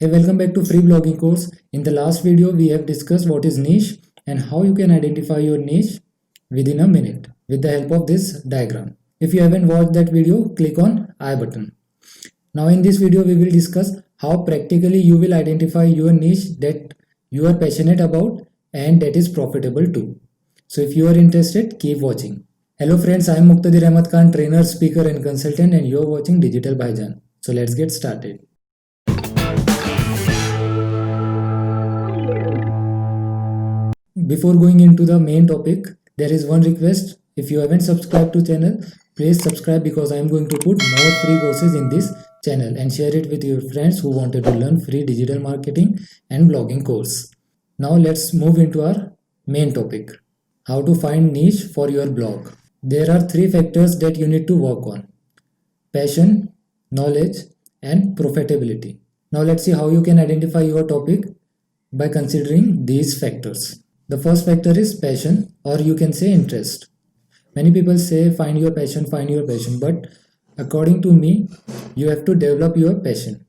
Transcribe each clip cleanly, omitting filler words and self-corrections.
Hey, welcome back to Free Blogging Course. In the last video, we have discussed what is niche and how you can identify your niche within a minute with the help of this diagram. If you haven't watched that video, click on I button. Now in this video, we will discuss how practically you will identify your niche that you are passionate about and that is profitable too. So if you are interested, keep watching. Hello friends, I am Muqtadir Ahmad Khan, trainer, speaker and consultant, and you are watching Digital Bhaijan. So let's get started. Before going into the main topic, there is one request. If you haven't subscribed to channel, please subscribe because I am going to put more free courses in this channel and share it with your friends who wanted to learn free digital marketing and blogging course. Now let's move into our main topic. How to find niche for your blog. There are three factors that you need to work on: passion, knowledge, and profitability. Now let's see how you can identify your topic by considering these factors. The first factor is passion, or you can say interest. Many people say find your passion, but according to me, you have to develop your passion.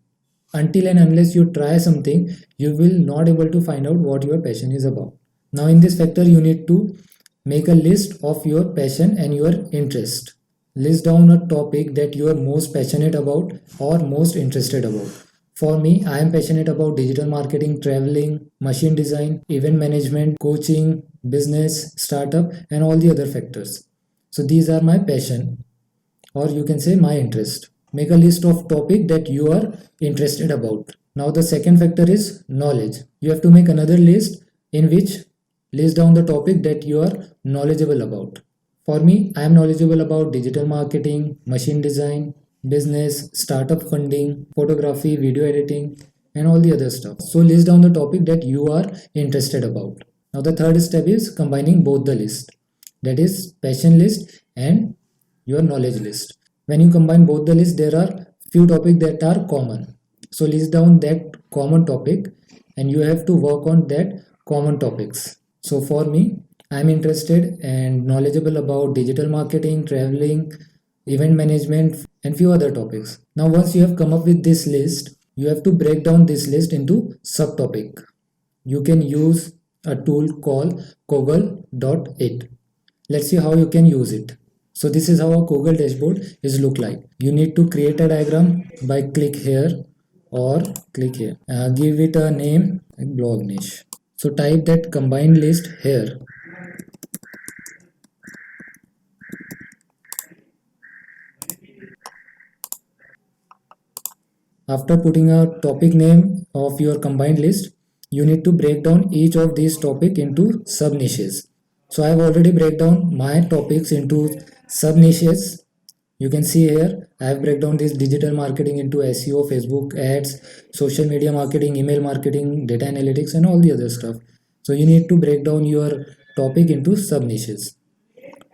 Until and unless you try something, you will not able to find out what your passion is about. Now in this factor, you need to make a list of your passion and your interest. List down a topic that you are most passionate about or most interested about. For me, I am passionate about digital marketing, traveling, machine design, event management, coaching, business, startup, and all the other factors. So these are my passion, or you can say my interest. Make a list of topic that you are interested about. Now the second factor is knowledge. You have to make another list in which list down the topic that you are knowledgeable about. For me, I am knowledgeable about digital marketing, machine design, business, startup funding, photography, video editing, and all the other stuff. So list down the topic that you are interested about. Now the third step is combining both the list. That is passion list and your knowledge list. When you combine both the list, there are few topics that are common. So list down that common topic and you have to work on that common topics. So for me, I am interested and knowledgeable about digital marketing, traveling, event management, and few other topics. Now once you have come up with this list, you have to break down this list into subtopic. You can use a tool called Kogel.it. Let's see how you can use it. So this is how a Kogel dashboard is look like. You need to create a diagram by click here or click here. Give it a name like blog niche. So type that combined list here. After putting a topic name of your combined list, you need to break down each of these topic into sub niches. So I have already break down my topics into sub niches. You can see here I have break down this digital marketing into SEO, Facebook ads, social media marketing, email marketing, data analytics, and all the other stuff. So you need to break down your topic into sub niches.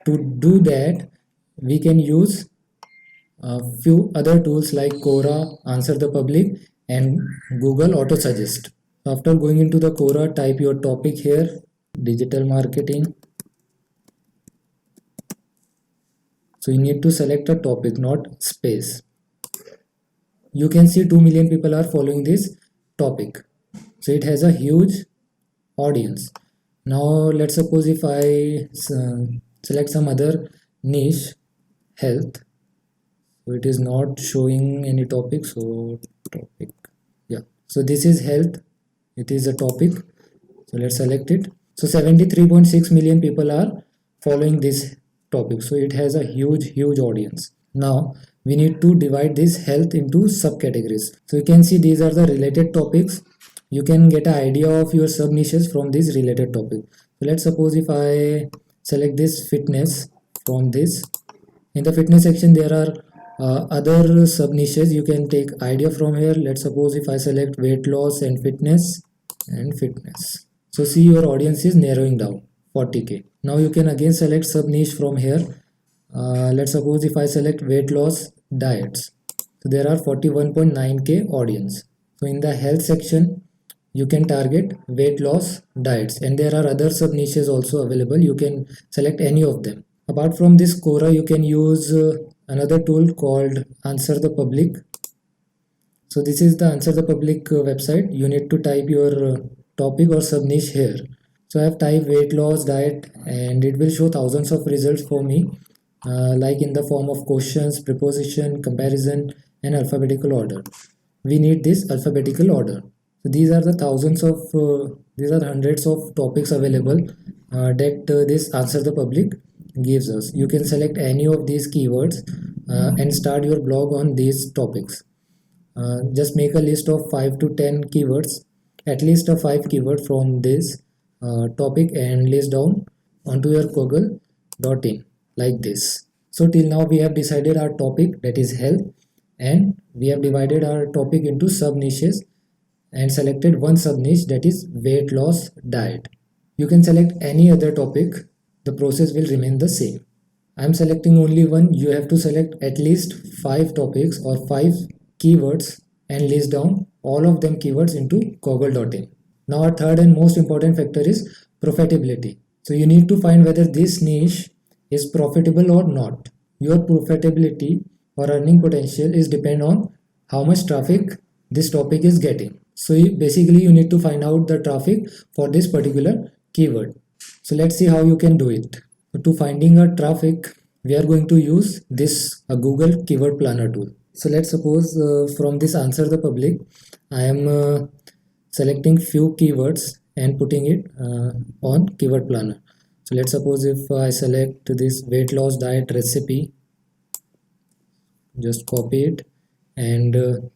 To do that, we can use a few other tools like Quora, Answer the Public, and Google Auto Suggest. After going into the Quora, type your topic here, digital marketing. So you need to select a topic, not space. You can see 2 million people are following this topic. So it has a huge audience. Now let's suppose if I select some other niche, health. So it is not showing any topic. So topic, yeah. So this is health. It is a topic. So let's select it. So 73.6 million people are following this topic. So it has a huge audience. Now we need to divide this health into subcategories. So you can see these are the related topics. You can get an idea of your sub niches from this related topic. So let's suppose if I select this fitness from this. In the fitness section there are other sub niches. You can take idea from here. Let's suppose if I select weight loss and fitness. So see, your audience is narrowing down 40k. Now you can again select sub niche from here. Let's suppose if I select weight loss diets. So there are 41.9k audience. So in the health section, you can target weight loss diets, and there are other sub niches also available. You can select any of them. Apart from this Quora, you can use another tool called Answer the Public. So this is the Answer the Public website. You need to type your topic or sub niche here. So I have typed weight loss diet and it will show thousands of results for me, like in the form of questions, preposition, comparison, and alphabetical order. We need this alphabetical order. So these are the these are hundreds of topics available that this Answer the Public gives us. You can select any of these keywords and start your blog on these topics. Just make a list of 5 to 10 keywords, at least a 5 keyword from this topic, and list down onto your Google.in like this. So till now we have decided our topic, that is health, and we have divided our topic into sub niches and selected one sub niche, that is weight loss diet. You can select any other topic, the process will remain the same. I am selecting only one. You have to select at least 5 topics or 5 keywords and list down all of them keywords into Google.in. Now our third and most important factor is profitability. So you need to find whether this niche is profitable or not. Your profitability or earning potential is depend on how much traffic this topic is getting. So basically you need to find out the traffic for this particular keyword. So let's see how you can do it. So to finding a traffic, we are going to use this Google Keyword Planner tool. So let's suppose from this Answer the Public, I am selecting few keywords and putting it on Keyword Planner. So let's suppose if I select this weight loss diet recipe, just copy it and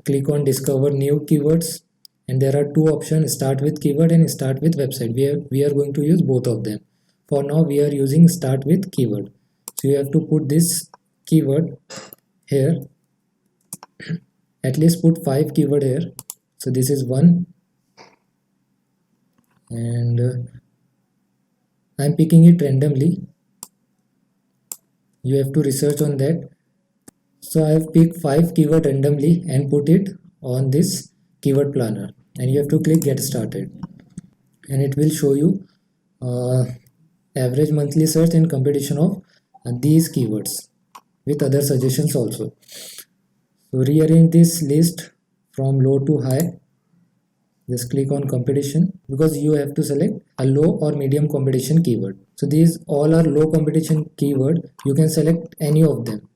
click on discover new keywords, and there are two options, start with keyword and start with website. We are going to use both of them. For now we are using start with keyword. So you have to put this keyword here, at least put 5 keyword here. So this is one, and I'm picking it randomly. You have to research on that. So I have picked 5 keyword randomly and put it on this keyword planner, and you have to click get started, and it will show you average monthly search and competition of these keywords with other suggestions also. So rearrange this list from low to high. Just click on competition, because you have to select a low or medium competition keyword. So these all are low competition keyword. You can select any of them.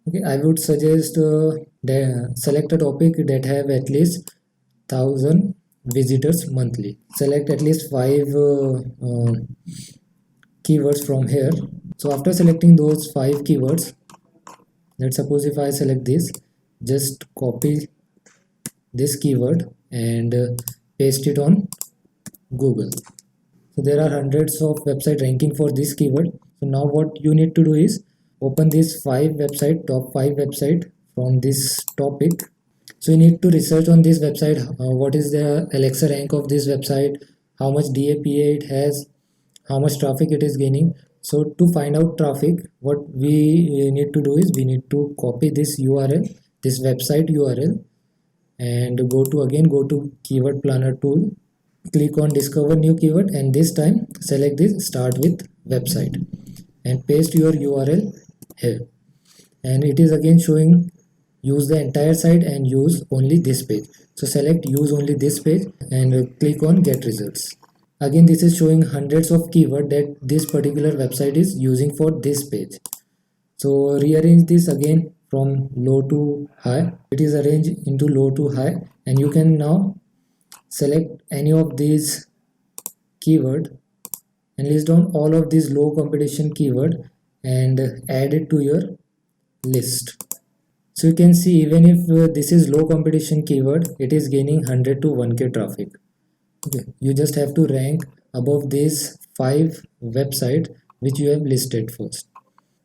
Okay, I would suggest select a topic that have at least 1000 visitors monthly. Select at least 5 keywords from here. So after selecting those 5 keywords, let's suppose if I select this, just copy this keyword and paste it on Google. So there are hundreds of website ranking for this keyword. So now what you need to do is open this top 5 website from this topic. So you need to research on this website, what is the Alexa rank of this website, how much DAPA it has, how much traffic it is gaining. So to find out traffic, what we need to do is we need to copy this URL, this website URL, and go to keyword planner tool, click on discover new keyword, and this time select this start with website and paste your URL here, and it is again showing use the entire site and use only this page. So select use only this page and click on get results. Again this is showing hundreds of keywords that this particular website is using for this page. So rearrange this again from low to high. It is arranged into low to high, and you can now select any of these keyword and list down all of these low competition keyword and add it to your list. So you can see even if this is low competition keyword, it is gaining 100 to 1k traffic. Okay, you just have to rank above these 5 websites which you have listed first.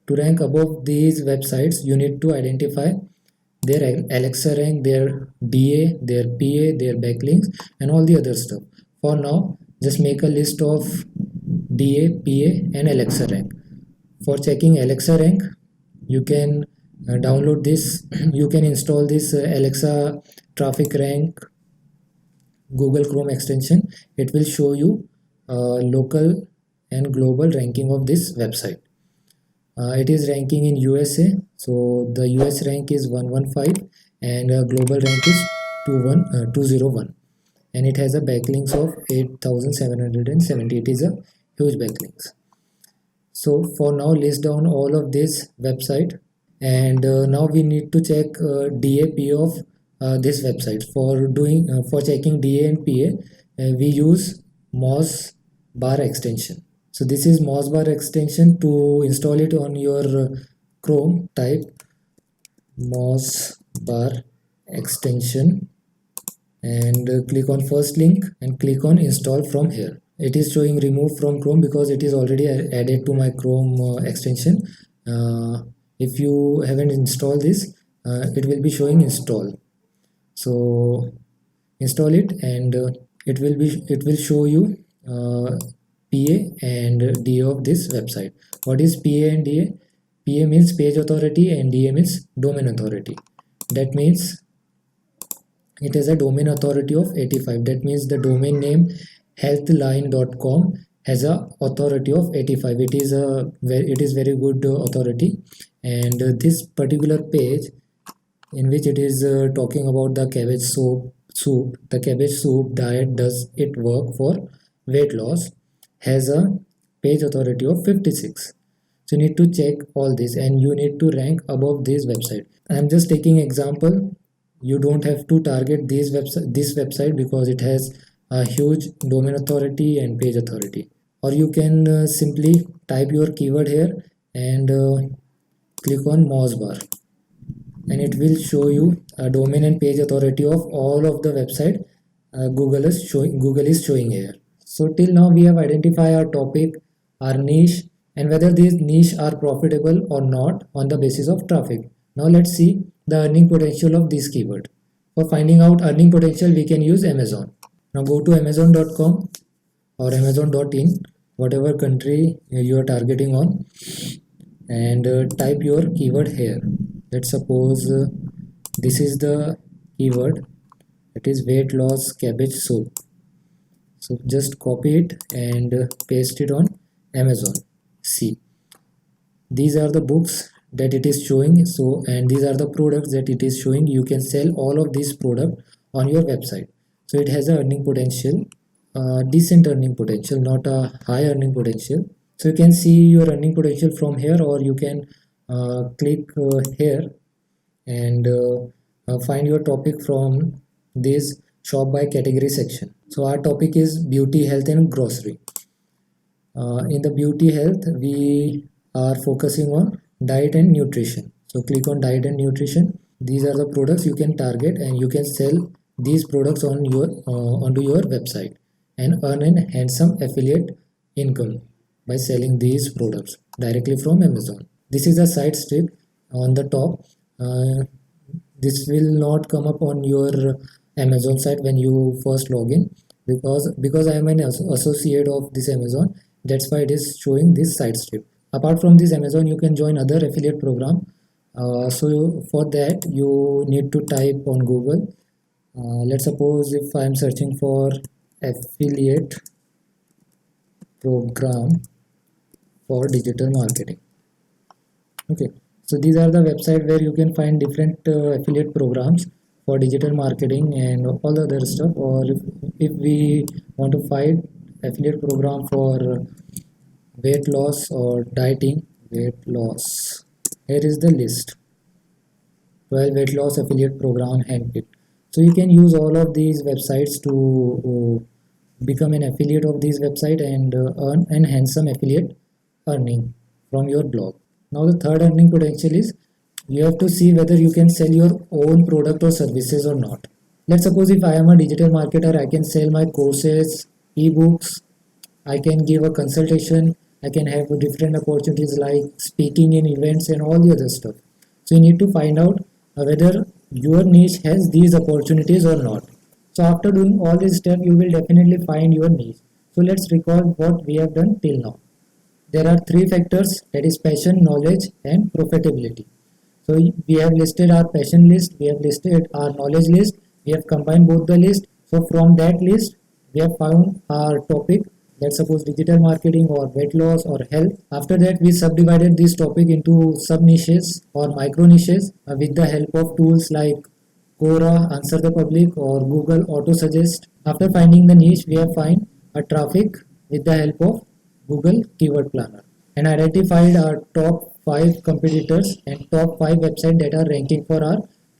To rank above these websites, you need to identify their Alexa rank, their DA, their PA, their backlinks, and all the other stuff. For now, just make a list of DA, PA, and Alexa rank. For checking Alexa rank, you can download this. You can install this Alexa traffic rank Google Chrome extension. It will show you local and global ranking of this website. It is ranking in USA, so the US rank is 115 and global rank is 201, and it has a backlinks of 8770. It is a huge backlinks. So for now, list down all of this website, and now we need to check DAP of this website. For checking DA and PA, we use Moz bar extension. So this is Moz bar extension. To install it on your Chrome, type Moz bar extension and click on first link and click on install from here. It is showing remove from Chrome because it is already added to my Chrome extension. If you haven't installed this, it will be showing install. So install it, and it will show you PA and DA of this website. What is PA and DA? PA means page authority and DA means domain authority. That means it has a domain authority of 85. That means the domain name healthline.com has a authority of 85. It is very good authority, and this particular page in which it is talking about the cabbage soup, the cabbage soup diet, does it work for weight loss, has a page authority of 56. So you need to check all this, and you need to rank above this website. I am just taking example. You don't have to target this website because it has a huge domain authority and page authority. Or you can simply type your keyword here and click on Moz bar, and it will show you a domain and page authority of all of the website Google is showing here. So till now we have identified our topic, our niche, and whether these niche are profitable or not on the basis of traffic. Now let's see the earning potential of this keyword. For finding out earning potential, we can use Amazon. Now go to amazon.com or amazon.in, whatever country you are targeting on, and type your keyword here. Let's suppose this is the keyword, it is weight loss cabbage soup. So just copy it and paste it on Amazon. See, these are the books that it is showing, so, and these are the products that it is showing. You can sell all of these products on your website. So it has a earning potential, decent earning potential, not a high earning potential. So you can see your earning potential from here, or you can click here and find your topic from this shop by category section. So our topic is beauty, health and grocery. In the beauty health, we are focusing on diet and nutrition. So click on diet and nutrition. These are the products you can target, and you can sell these products on your onto your website and earn a handsome affiliate income by selling these products directly from Amazon. This is a side strip on the top. This will not come up on your Amazon site when you first log in, because I am an associate of this Amazon. That's why it is showing this side strip. Apart from this Amazon, you can join other affiliate program. So for that you need to type on Google. Let's suppose if I am searching for affiliate program for digital marketing. Okay, so these are the website where you can find different affiliate programs for digital marketing and all the other stuff. Or if we want to find affiliate program for weight loss or dieting, weight loss, here is the list, 12 weight loss affiliate program handpicked. So you can use all of these websites to become an affiliate of this website and earn an handsome affiliate earning from your blog. Now the third earning potential is you have to see whether you can sell your own product or services or not. Let's suppose if I am a digital marketer, I can sell my courses, ebooks, I can give a consultation, I can have different opportunities like speaking in events and all the other stuff. So you need to find out whether your niche has these opportunities or not. So after doing all this step, you will definitely find your niche. So let's recall what we have done till now. There are three factors, that is passion, knowledge and profitability. So we have listed our passion list, we have listed our knowledge list, we have combined both the list. So from that list, we have found our topic, let's suppose digital marketing or weight loss or health. After that, we subdivided this topic into sub niches or micro niches with the help of tools like Quora, Answer the Public, or Google Auto Suggest. After finding the niche, we have find a traffic with the help of Google Keyword Planner and identified our top 5 competitors and top 5 websites that are ranking for our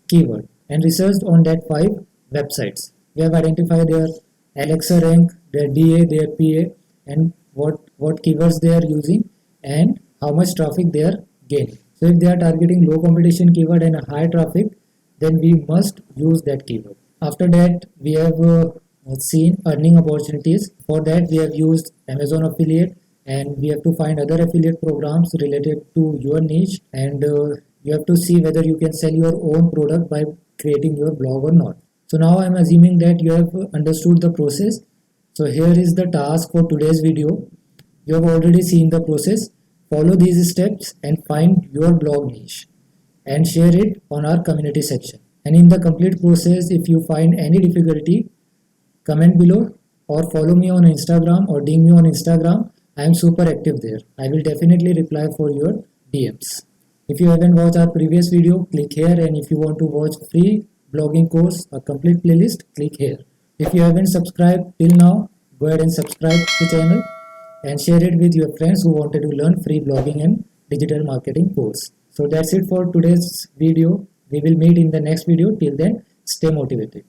keyword and researched on that 5 websites. We have identified their Alexa rank, their DA, their PA, and what keywords they are using and how much traffic they are gaining. So if they are targeting low competition keyword and a high traffic, then we must use that keyword. After that, we have seen earning opportunities. For that, we have used Amazon affiliate, and we have to find other affiliate programs related to your niche, and you have to see whether you can sell your own product by creating your blog or not. So now I'm assuming that you have understood the process. So here is the task for today's video. You have already seen the process. Follow these steps and find your blog niche and share it on our community section. And in the complete process, if you find any difficulty, comment below or follow me on Instagram or ding me on Instagram. I am super active there. I will definitely reply for your DMs. If you haven't watched our previous video, click here, and if you want to watch free blogging course, a complete playlist, click here. If you haven't subscribed till now, go ahead and subscribe to the channel and share it with your friends who wanted to learn free blogging and digital marketing course. So that's it for today's video. We will meet in the next video. Till then, stay motivated.